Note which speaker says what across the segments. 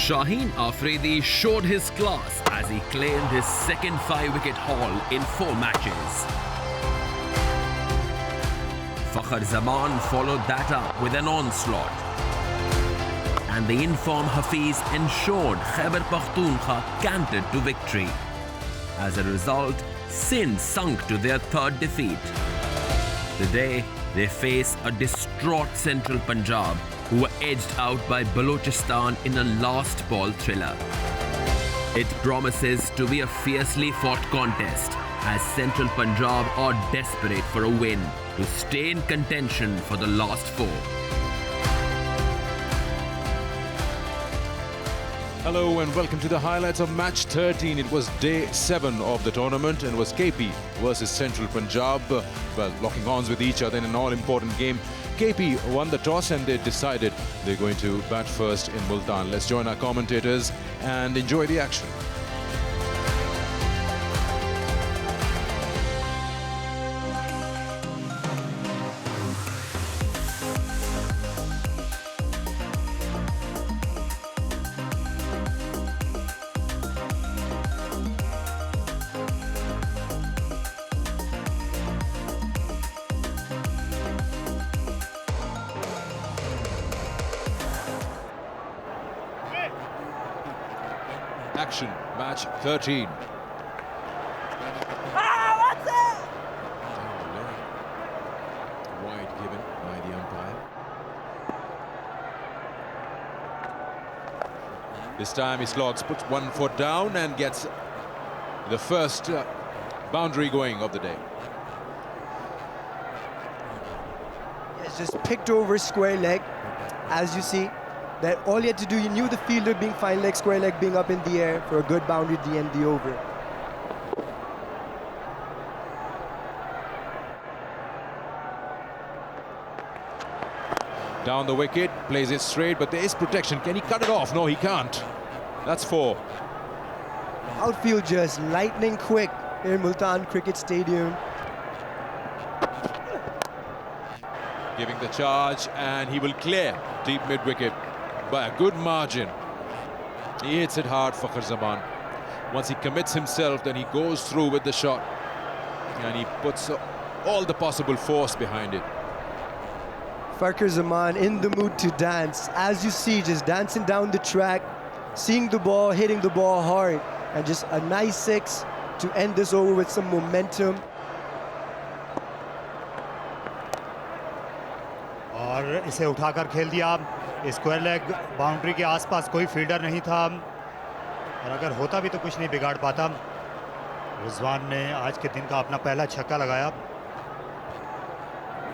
Speaker 1: Shaheen Afridi showed his class as he claimed his second 5-wicket haul in 4 matches. Fakhar Zaman followed that up with an onslaught. And the informed Hafiz ensured Khyber Pakhtunkhwa cantered to victory. As a result, Sindh sunk to their 3rd defeat. Today, they face a distraught Central Punjab who were edged out by Balochistan in a last ball thriller. It promises to be a fiercely fought contest as Central Punjab are desperate for a win to stay in contention for the last 4.
Speaker 2: Hello and welcome to the highlights of match 13. It was day 7 of the tournament and was KP versus Central Punjab. Well, locking horns with each other in an all-important game. KP won the toss and they decided they're going to bat first in Multan. Let's join our commentators and enjoy the action. Action, match 13.
Speaker 3: What's it?
Speaker 2: Wide given by the umpire. This time he slogs, puts 1 foot down and gets the first boundary going of the day.
Speaker 3: It's just picked over square leg, as you see. That all you had to do, you knew the fielder being fine leg, square leg being up in the air for a good boundary at the end of the over.
Speaker 2: Down the wicket, plays it straight, but there is protection. Can he cut it off? No, he can't. That's 4.
Speaker 3: Outfield just lightning quick here in Multan Cricket Stadium.
Speaker 2: Giving the charge and he will clear deep mid-wicket by a good margin. He hits it hard, Fakhar Zaman. Once he commits himself, then he goes through with the shot and he puts all the possible force behind it.
Speaker 3: Fakhar Zaman in the mood to dance. As you see, just dancing down the track, seeing the ball, hitting the ball hard, and just a nice 6 to end this over with some momentum.
Speaker 4: और इसे उठाकर खेल दिया square leg boundary के आसपास कोई fielder नहीं था और अगर होता भी तो कुछ नहीं बिगाड़ पाता। रिजवान ने आज के दिन का अपना पहला छक्का लगाया।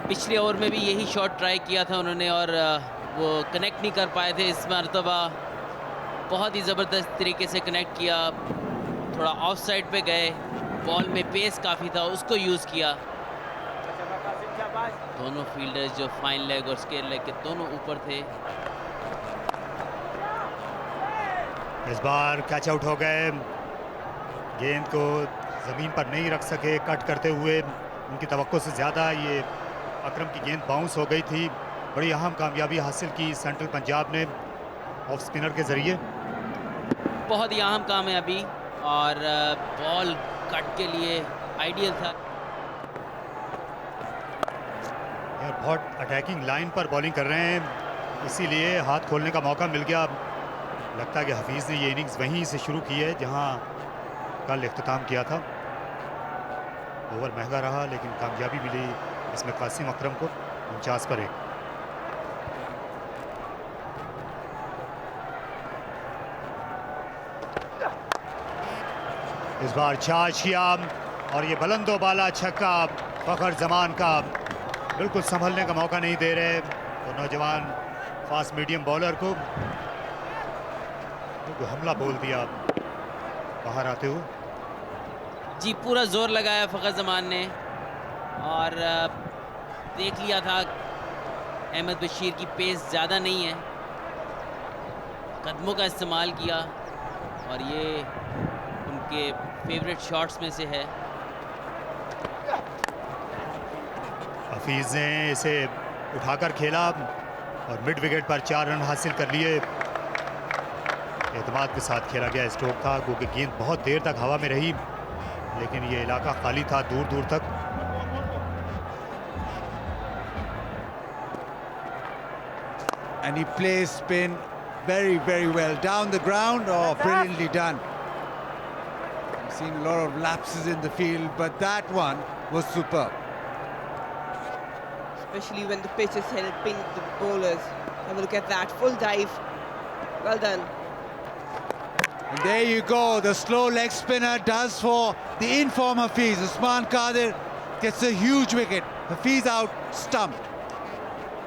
Speaker 5: पिछले ओवर में भी यही शॉट ट्राई किया था उन्होंने और वो कनेक्ट नहीं कर पाए थे। इस मरतबा बहुत ही ज़बरदस्त तरीके से कनेक्ट किया, थोड़ा ऑफ साइड पे गए, बॉल में पेस काफ़ी था, उसको यूज़ किया। दोनों फील्डर्स जो फाइन लेग और स्क्वायर लेग के दोनों ऊपर थे।
Speaker 4: इस बार कैच आउट हो गए, गेंद को ज़मीन पर नहीं रख सके कट करते हुए। उनकी तवक्को से ज़्यादा ये अकरम की गेंद बाउंस हो गई थी। बड़ी अहम कामयाबी हासिल की सेंट्रल पंजाब ने ऑफ स्पिनर के ज़रिए।
Speaker 5: बहुत ही अहम कामयाबी और बॉल कट के लिए आइडियल था।
Speaker 4: यार बहुत अटैकिंग लाइन पर बॉलिंग कर रहे हैं, इसीलिए हाथ खोलने का मौका मिल गया। लगता है कि हफीज़ ने ये इनिंग्स वहीं से शुरू की है जहां कल इख्तिताम किया था। ओवर महंगा रहा लेकिन कामयाबी मिली इसमें कासिम अकरम को 49 पर 1। इस बार चार्ज किया और ये बुलंदो बाला छक्का फखर जमान का, बिल्कुल संभलने का मौका नहीं दे रहे तो नौजवान फास्ट मीडियम बॉलर को हमला बोल दिया बाहर आते हुए।
Speaker 5: जी पूरा जोर लगाया फखर जमान ने और देख लिया था अहमद बशीर की पेस ज़्यादा नहीं है, कदमों का इस्तेमाल किया और ये उनके फेवरेट शॉट्स में से है।
Speaker 4: हफीज़ ने इसे उठाकर खेला और मिड विकेट पर 4 रन हासिल कर लिए। एतमाद के साथ खेला गया स्ट्रोक था, क्योंकि गेंद बहुत देर तक हवा में रही, लेकिन ये इलाका खाली था दूर दूर तक।
Speaker 6: And he plays spin very, very well. Down the ground, oh, brilliantly done. I've seen a lot of lapses in the field, but that one was superb.
Speaker 7: Especially when the pitch is helping the bowlers. Have a look at that, full dive. Well done.
Speaker 6: And there you go, the slow leg spinner does for the inform Hafiz. Usman Qadir gets a huge wicket. Hafiz out, stumped.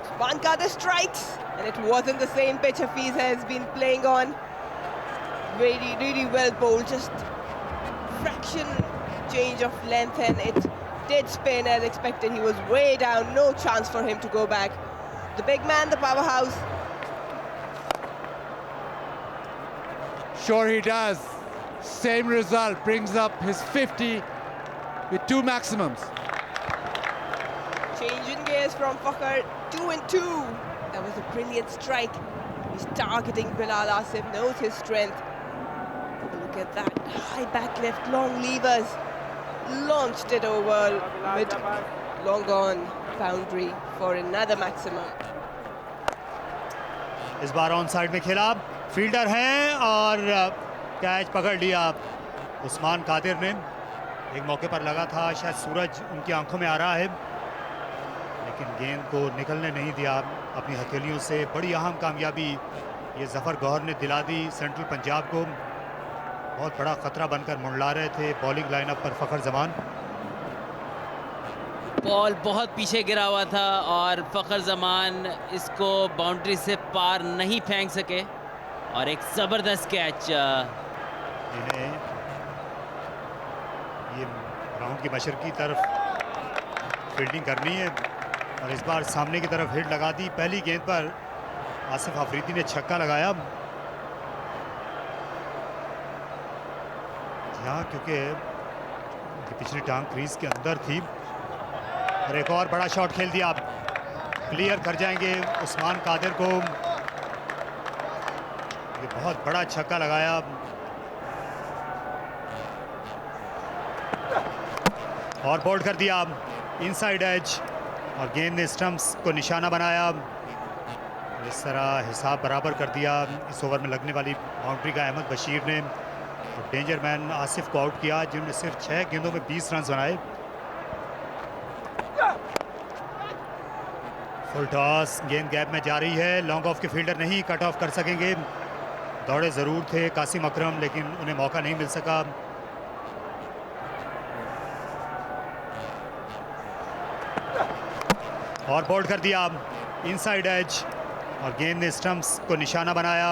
Speaker 7: Usman Qadir strikes, and it wasn't the same pitch Hafiz has been playing on. Really, really well bowled, just fraction change of length, and it did spin as expected. He was way down, no chance for him to go back. The big man, the powerhouse.
Speaker 6: Sure he does. Same result, brings up his 50 with 2 maximums.
Speaker 7: Change in gears from Fakhar, 2 and 2. That was a brilliant strike. He's targeting Bilal Asif, knows his strength. Look at that, high back left, long levers. Launched it over mid, long on boundary for another maximum.
Speaker 4: इस बार on side में खेला, fielder हैं और catch पकड़ लिया उस्मान कादिर ने। एक मौके पर लगा था, शायद सूरज उनकी आंखों में आ रहा है, लेकिन गेंद को निकलने नहीं दिया अपनी हथेलियों से। बड़ी अहम कामयाबी ये जफ़र गौहर ने दिला दी सेंट्रल पंजाब को। बहुत बड़ा खतरा बनकर मुंडला रहे थे बॉलिंग लाइनअप पर फखर जमान।
Speaker 5: बॉल बहुत पीछे गिरा हुआ था और फखर जमान इसको बाउंड्री से पार नहीं फेंक सके, और एक ज़बरदस्त कैच।
Speaker 4: इन्हें ये ग्राउंड की मशरकी तरफ फील्डिंग करनी है, और इस बार सामने की तरफ हिट लगा दी। पहली गेंद पर आसिफ अफरीदी ने छक्का लगाया। हाँ, क्योंकि पिछली टांग क्रीज के अंदर थी। और एक और बड़ा शॉट खेल दिया, क्लियर कर जाएंगे उस्मान कादिर को। ये बहुत बड़ा छक्का लगाया। और बोल्ड कर दिया इनसाइड एज, और गेंद ने स्टंप्स को निशाना बनाया। इस तरह हिसाब बराबर कर दिया इस ओवर में लगने वाली बाउंड्री का अहमद बशीर ने। और डेंजर मैन आसिफ को आउट किया, जिन्होंने सिर्फ 6 गेंदों में 20 रन बनाए। फुल टॉस, गेंद गैप में जा रही है। लॉन्ग ऑफ के फील्डर नहीं कट ऑफ कर सकेंगे। दौड़े ज़रूर थे कासिम अकरम, लेकिन उन्हें मौका नहीं मिल सका। और बोल्ड कर दिया इनसाइड एज, और गेंद ने स्टंप्स को निशाना बनाया।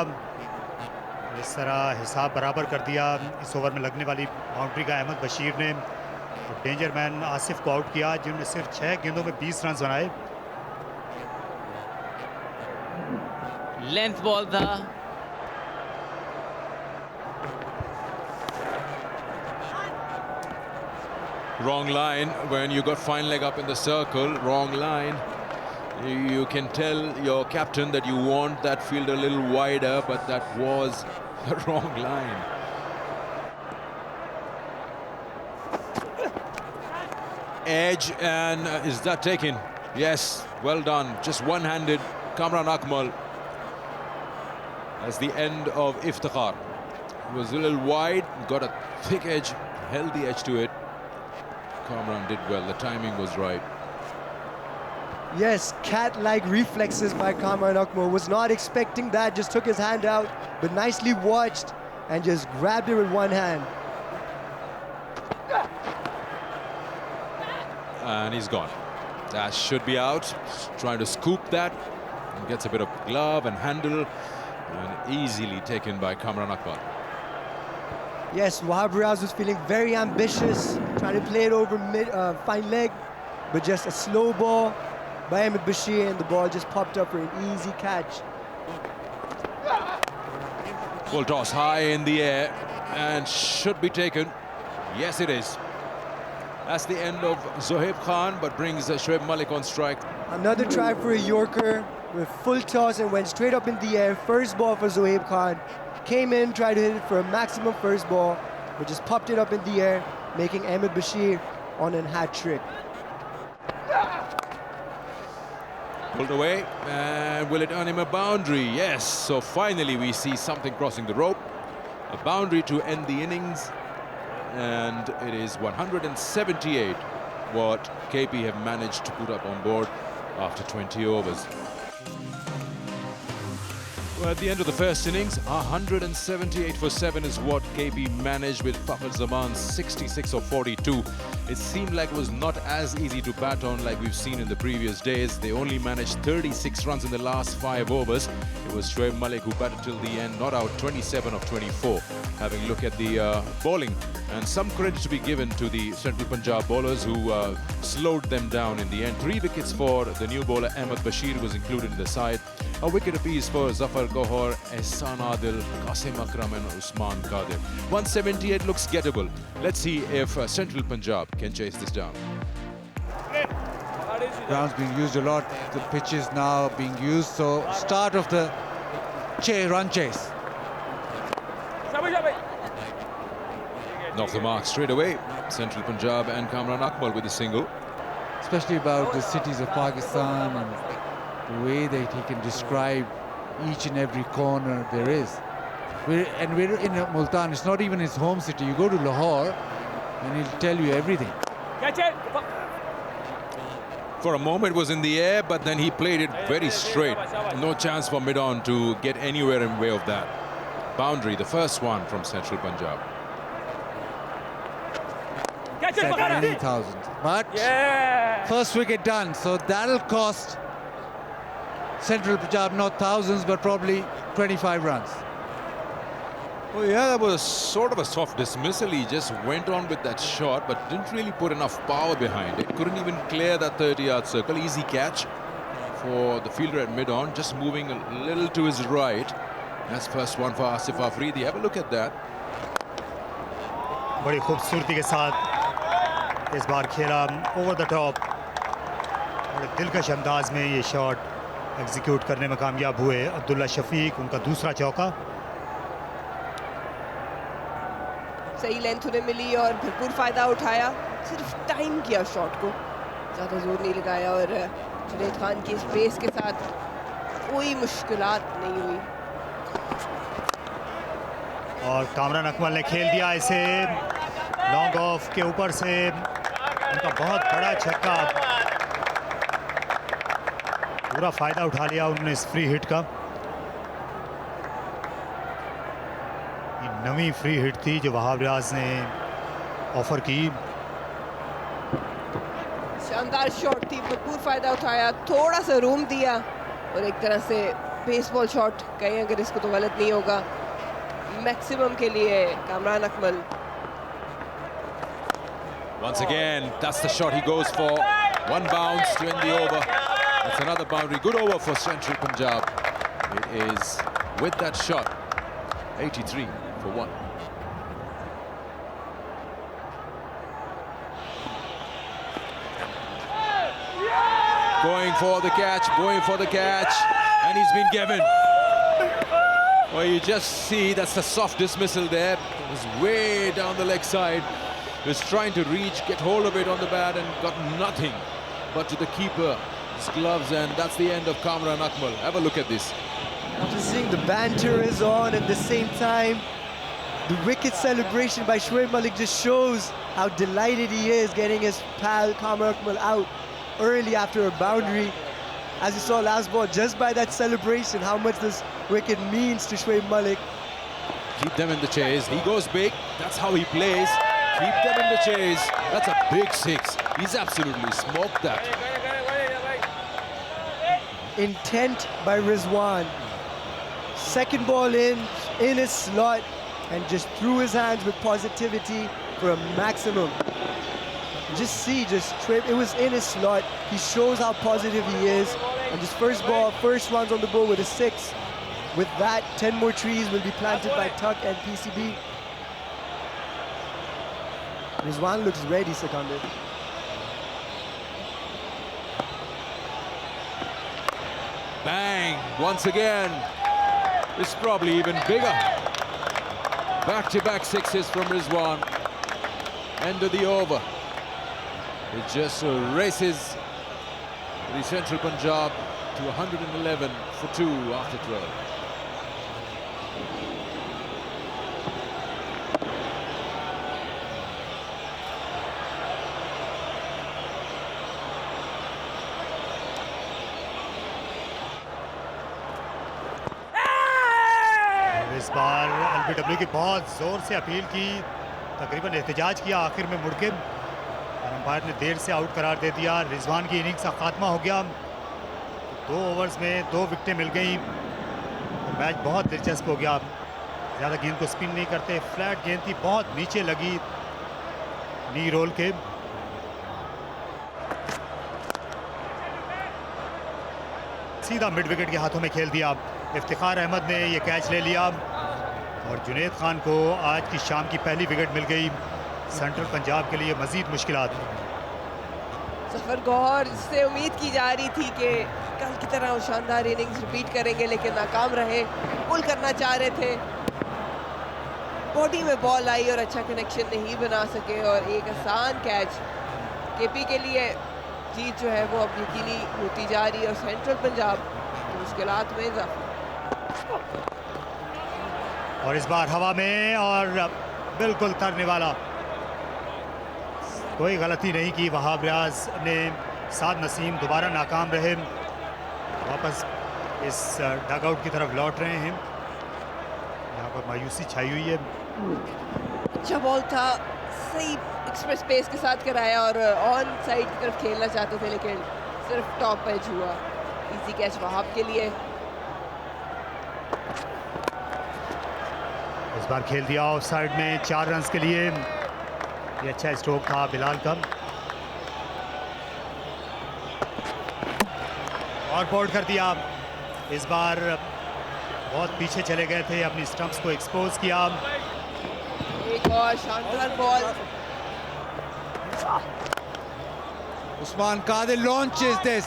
Speaker 4: इस तरह हिसाब बराबर कर दिया इस ओवर में लगने वाली बाउंड्री का अहमद बशीर ने। और डेंजर मैन आसिफ को आउट किया, जिन्होंने सिर्फ 6 गेंदों में 20 रन बनाए।
Speaker 5: लेंथ बॉल था।
Speaker 2: Wrong line when you got fine leg up in the circle. Wrong line. You can tell your captain that you want that field a little wider, but that was the wrong line. Edge, and is that taken? Yes, well done. Just one-handed. Kamran Akmal. That's the end of Iftikhar. It was a little wide, got a thick edge, held the edge to it. Kamran did well, the timing was right.
Speaker 3: Yes, cat-like reflexes by Kamran Akmal. Was not expecting that, just took his hand out, but nicely watched and just grabbed it with one hand.
Speaker 2: And he's gone. That should be out. Trying to scoop that. And gets a bit of glove and handle. And easily taken by Kamran Akmal.
Speaker 3: Yes, Wahab Riaz was feeling very ambitious, trying to play it over mid, fine leg, but just a slow ball by Ahmed Bashir, and the ball just popped up for an easy catch.
Speaker 2: Full toss high in the air and should be taken. Yes, it is. That's the end of Zohaib Khan, but brings Shoaib Malik on strike.
Speaker 3: Another try for a Yorker. with full toss and went straight up in the air. First ball for Zohaib Khan. Came in, tried to hit it for a maximum first ball, but just popped it up in the air, making Ahmed Bashir on a hat trick.
Speaker 2: Pulled away, and will it earn him a boundary? Yes, so finally we see something crossing the rope. A boundary to end the innings, and it is 178 what KP have managed to put up on board after 20 overs. Well, at the end of the first innings, 178 for 7 is what KP managed with Fakhr Zaman's 66 of 42. It seemed like it was not as easy to bat on like we've seen in the previous days. They only managed 36 runs in the last 5 overs. It was Shoaib Malik who batted till the end, not out, 27 of 24. Having a look at the bowling, and some credit to be given to the Central Punjab bowlers who slowed them down in the end. 3 wickets for the new bowler Ahmed Bashir was included in the side. A wicket apiece for Zafar Gohar, Ehsan Adil, Qasim Akram and Usman Qadir. 178 looks gettable. Let's see if Central Punjab can chase this down.
Speaker 6: Ground's being used a lot. The pitch is now being used. So start of the run chase.
Speaker 2: Off the mark straight away. Central Punjab and Kamran Akmal with a single.
Speaker 6: Especially about the cities of Pakistan and the way that he can describe each and every corner there is. We're in Multan. It's not even his home city. You go to Lahore and he'll tell you everything.
Speaker 8: Catch it!
Speaker 2: For a moment it was in the air, but then he played it very straight. No chance for mid-on to get anywhere in way of that. Boundary, the first one from Central Punjab.
Speaker 8: Catch it,
Speaker 6: Set
Speaker 8: Bakhara!
Speaker 6: many thousands. But
Speaker 8: Yeah!
Speaker 6: first wicket done. So that'll cost Central Punjab not thousands, but probably 25 runs.
Speaker 2: Well, yeah, that was sort of a soft dismissal. He just went on with that shot, but didn't really put enough power behind it. Couldn't even clear that 30-yard circle. Easy catch for the fielder at mid-on, just moving a little to his right. That's first one for Asif Afridi. Have a look at that.
Speaker 4: बड़ी खूबसूरती के साथ इस बार खेला over the top, बड़े दिलकश अंदाज में ये शॉट एग्जीक्यूट करने में कामयाब हुए अब्दुल्ला शफीक. उनका दूसरा चौका.
Speaker 7: सही लेंथ उन्हें मिली और भरपूर फायदा उठाया. सिर्फ टाइम किया शॉट को, ज़्यादा जोर नहीं लगाया और जुनैद खान की स्पेस के साथ कोई मुश्किलात नहीं हुई.
Speaker 4: और कामरान अकमल ने खेल दिया इसे लॉन्ग ऑफ के ऊपर से. उनका बहुत बड़ा छक्का, पूरा फायदा उठा लिया उन्होंने इस फ्री हिट का. ये नवी फ्री हिट थी जो वहाब रियाज ने ऑफर की.
Speaker 7: शानदार शॉट थी, भरपूर फायदा उठाया, थोड़ा सा रूम दिया और एक तरह से बेसबॉल शॉट कहें अगर इसको तो गलत नहीं होगा, मैक्सिमम के लिए Kamran Akmal.
Speaker 2: Once again, that's the shot he goes for. One bounce to end the over. That's another boundary. Good over for Central Punjab. It is with that shot, 83 for 1. Going for the catch, and he's been given. Well, you just see that's the soft dismissal there. It was way down the leg side. He was trying to reach, get hold of it on the bat and got nothing but to the keeper, his gloves, and that's the end of Kamran Akmal. Have a look at this.
Speaker 3: After seeing the banter is on at the same time, the wicket celebration by Shoaib Malik just shows how delighted he is getting his pal Kamran Akmal out early after a boundary. As you saw last ball, just by that celebration, how much this wicket means to Shoaib Malik.
Speaker 2: Keep them in the chase. He goes big. That's how he plays. Keep them in the chase. That's a big 6. He's absolutely smoked that.
Speaker 3: Intent by Rizwan. Second ball in his slot, and just threw his hands with positivity for a maximum. Just see, it was in his slot. He shows how positive he is. And just first ball, first runs on the board with a 6. With that, 10 more trees will be planted by Tuck and PCB. Rizwan looks ready, Sikander.
Speaker 2: Bang! Once again. It's probably even bigger. Back-to-back sixes from Rizwan. End of the over. It just races the Central Punjab to 111 for 2 after 12.
Speaker 4: इस बार LBW की बहुत जोर से appeal की, तकरीबन एहतजाज किया आखिर में मुड़ के, और अंपायर ने देर से आउट करार दे दिया। रिजवान की इनिंग्स का खात्मा हो गया। 2 ओवर्स में 2 विकेटें मिल गई। मैच बहुत दिलचस्प हो गया। ज़्यादा गेंद को स्पिन नहीं करते, फ्लैट गेंद थी, बहुत नीचे लगी नी रोल के। सीधा मिड विकेट के हाथों में खेल दिया। इफ्तिखार अहमद ने ये कैच ले लिया और जुनेद खान को आज की शाम की पहली विकेट मिल गई। सेंट्रल पंजाब के लिए मजीद मुश्किलात।
Speaker 7: जफर गौहर से उम्मीद की जा रही थी कि कल की तरह वो शानदार इनिंग्स रिपीट करेंगे, लेकिन नाकाम रहे। पुल करना चाह रहे थे, बॉडी में बॉल आई और अच्छा कनेक्शन नहीं बना सके, और एक आसान कैच। केपी के लिए जीत जो है वो अब यकीनी होती जा रही है और सेंट्रल पंजाब मुश्किलात में इजाफा।
Speaker 4: और इस बार हवा में और बिल्कुल तरने वाला, कोई गलती नहीं की वहाब रियाज ने। साद नसीम दोबारा नाकाम रहे, वापस इस डगआउट की तरफ लौट रहे हैं। यहाँ पर मायूसी छाई हुई है।
Speaker 7: अच्छा बॉल था, सही एक्सप्रेस पेस के साथ कराया और ऑन साइड की तरफ खेलना चाहते थे, लेकिन सिर्फ टॉप एज हुआ। इजी कैच वहाब के लिए।
Speaker 4: इस बार खेल दिया ऑफ साइड में 4 रन्स के लिए। ये अच्छा स्ट्रोक था बिलाल का। और बोल्ड कर दिया। इस बार बहुत पीछे चले गए थे, अपनी स्टंप्स को एक्सपोज किया।
Speaker 7: एक और शानदार ball.
Speaker 6: Usman Qadir launches this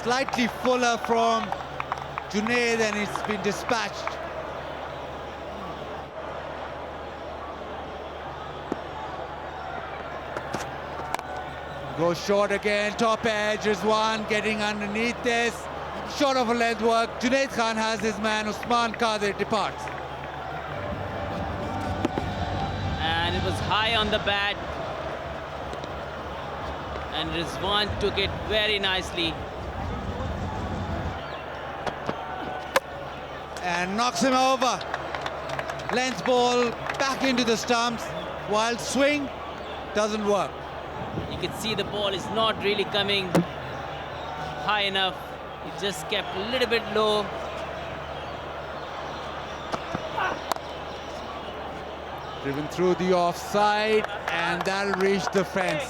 Speaker 6: slightly fuller from Junaid, and it's been dispatched. Goes short again, top edge. Rizwan getting underneath this. Short of a length work. Junaid Khan has his man. Usman Qadir departs.
Speaker 5: And it was high on the bat. And Rizwan took it very nicely.
Speaker 6: And knocks him over. Length ball back into the stumps. Wild swing doesn't work.
Speaker 5: You can see the ball is not really coming high enough. It just kept a little bit low.
Speaker 6: Driven through the offside, and that'll reach the fence.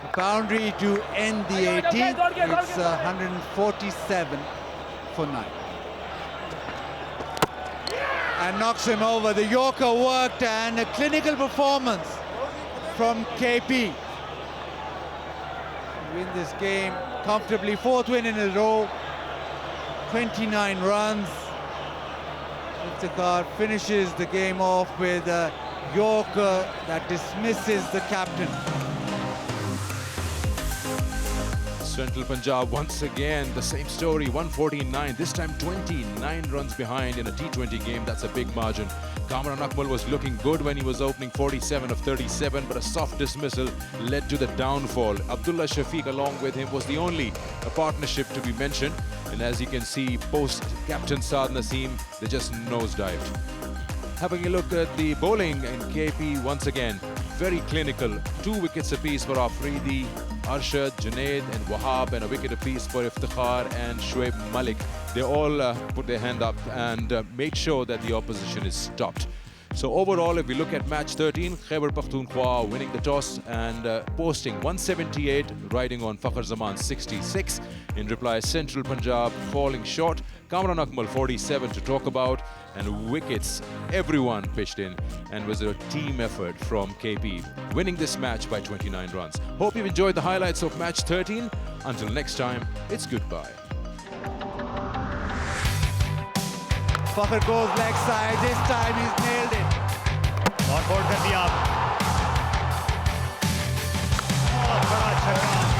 Speaker 6: The boundary to end the 18th. It's 147 for 9. And knocks him over. The Yorker worked, and a clinical performance from KP. Win this game comfortably. 4th win in a row. 29 runs. Iftikhar finishes the game off with a Yorker that dismisses the captain.
Speaker 2: Central Punjab once again, the same story, 149, this time 29 runs behind in a T20 game. That's a big margin. Kamran Akmal was looking good when he was opening 47 of 37, but a soft dismissal led to the downfall. Abdullah Shafiq along with him was the only partnership to be mentioned. And as you can see, post-captain Saad Naseem, they just nosedived. Having a look at the bowling in KP once again, very clinical. 2 wickets apiece for Afridi, Arshad, Junaid and Wahab, and a wicket apiece for Iftikhar and Shoaib Malik. They all put their hand up and made sure that the opposition is stopped. So overall, if we look at match 13, Khyber Pakhtunkhwa winning the toss and posting 178, riding on Fakhr Zaman 66. In reply, Central Punjab falling short. Kamran Akmal 47 to talk about, and wickets, everyone pitched in, and was a team effort from KP, winning this match by 29 runs. Hope you've enjoyed the highlights of match 13. Until next time, it's goodbye.
Speaker 6: Fakhr goes leg side. This time he's nailed it.
Speaker 4: और bold कर दिया बहुत बड़ा छक्का